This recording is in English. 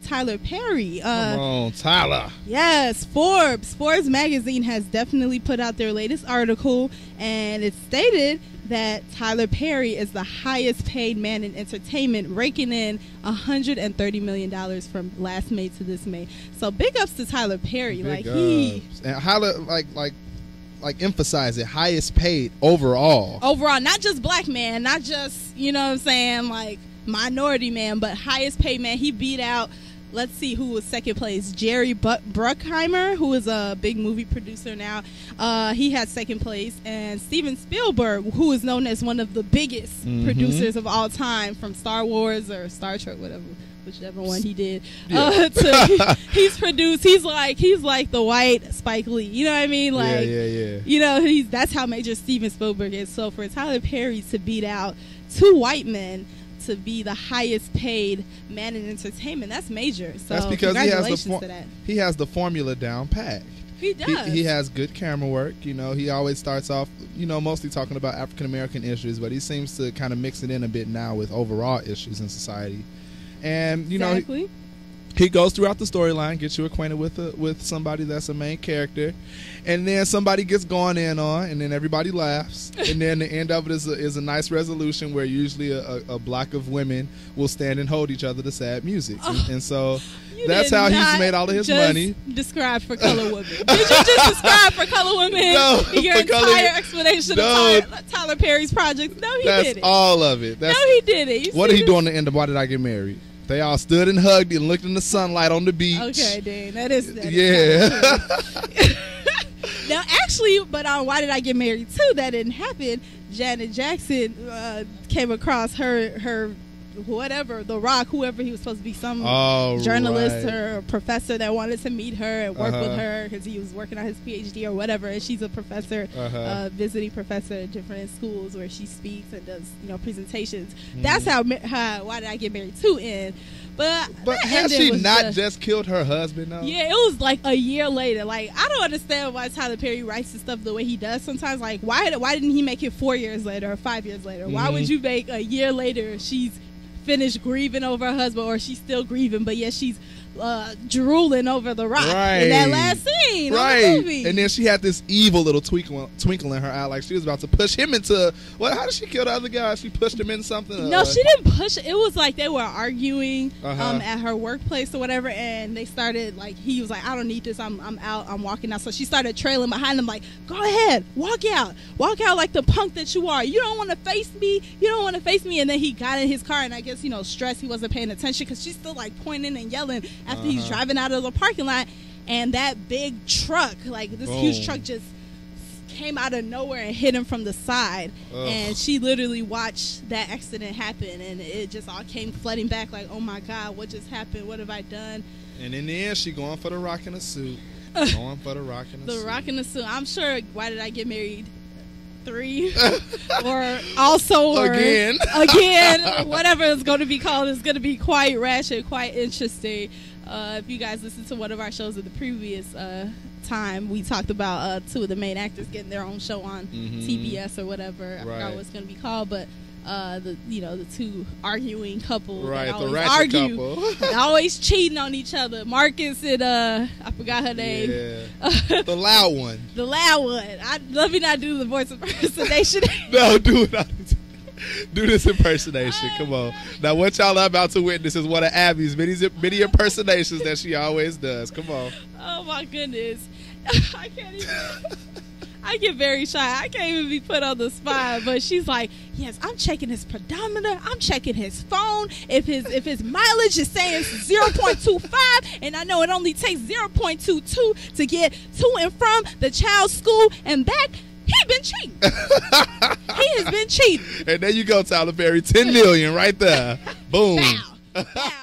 Tyler Perry. Come on, Tyler. Yes, Forbes magazine has definitely put out their latest article, and it stated that Tyler Perry is the highest paid man in entertainment, raking in $130 million from last May to this May. So big ups to Tyler Perry. And emphasize it, highest paid overall, not just black man, not just, you know what I'm saying, like minority man, but highest paid man. He beat out, let's see who was second place, Jerry Bruckheimer, who is a big movie producer now. He had second place, and Steven Spielberg, who is known as one of the biggest producers of all time, from Star Wars or Star Trek, whichever one he did. He's produced. He's like the white Spike Lee. You know what I mean? Like, you know, that's how major Steven Spielberg is. So for Tyler Perry to beat out two white men to be the highest paid man in entertainment, that's major. So that's because congratulations to that. He has the formula down pat. He does. He has good camera work. You know, he always starts off, you know, mostly talking about African American issues, but he seems to kind of mix it in a bit now with overall issues in society. And you know, he goes throughout the storyline, gets you acquainted with somebody that's a main character, and then somebody gets gone in on, and then everybody laughs, and then the end of it is a nice resolution where usually a block of women will stand and hold each other to sad music, and so that's how he's made all of his money. Describe For Color Women. Did you just describe For Color Women? No, your entire explanation of Tyler Perry's project? No, he did it. That's all of it. No, he did it. What did he do in the end of Why Did I Get Married? They all stood and hugged and looked in the sunlight on the beach. Okay, Dean, that is yeah. Now, actually, but on Why Did I Get Married too? That didn't happen. Janet Jackson came across her whatever, The Rock, whoever he was supposed to be, some journalist or professor that wanted to meet her and work with her because he was working on his PhD or whatever. And she's a professor, visiting professor at different schools where she speaks and does, you know, presentations. That's how Why Did I Get Married 2 end. But has she not just killed her husband though? Yeah, it was like a year later. Like, I don't understand why Tyler Perry writes his stuff the way he does sometimes. Like, why didn't he make it 4 years later or 5 years later? Why would you make a year later she's finished grieving over her husband, or she's still grieving, but yet she's drooling over The Rock in that last scene of the movie. And then she had this evil little twinkle in her eye, like she was about to push him into how did she kill the other guy? She pushed him into something? No, she didn't push it. It was like they were arguing at her workplace or whatever, and they started, like, he was like, I don't need this, I'm out, I'm walking out. So she started trailing behind him like, go ahead, walk out like the punk that you are. You don't want to face me. And then he got in his car, and I guess, you know, stressed, he wasn't paying attention because she's still like pointing and yelling after he's driving out of the parking lot, and that big truck, like this huge truck, just came out of nowhere and hit him from the side. And she literally watched that accident happen, and it just all came flooding back like, oh my God, what just happened? What have I done? And in the end, she going for the Rock in a suit. Going for the Rock in a suit. The Rock in a suit. I'm sure Why Did I Get Married 3 or also again whatever it's going to be called is going to be quite rash and quite interesting. If you guys listen to one of our shows in the previous time, we talked about two of the main actors getting their own show on TBS or whatever. I forgot what it's going to be called, but the two arguing couple that always argue, always cheating on each other. Marcus and I forgot her name. Yeah. The loud one. The loud one. Let me not do the voice impersonation. No, do it. Do this impersonation. Come on. Now, what y'all are about to witness is one of Abby's many impersonations that she always does. Come on. Oh, my goodness. I can't even. I get very shy. I can't even be put on the spot. But she's like, yes, I'm checking his pedometer. I'm checking his phone. If his mileage is saying 0.25, and I know it only takes 0.22 to get to and from the child's school and back, he's been cheating. He has been cheating. And there you go, Tyler Perry. $10 million right there. Boom. Bow. Bow.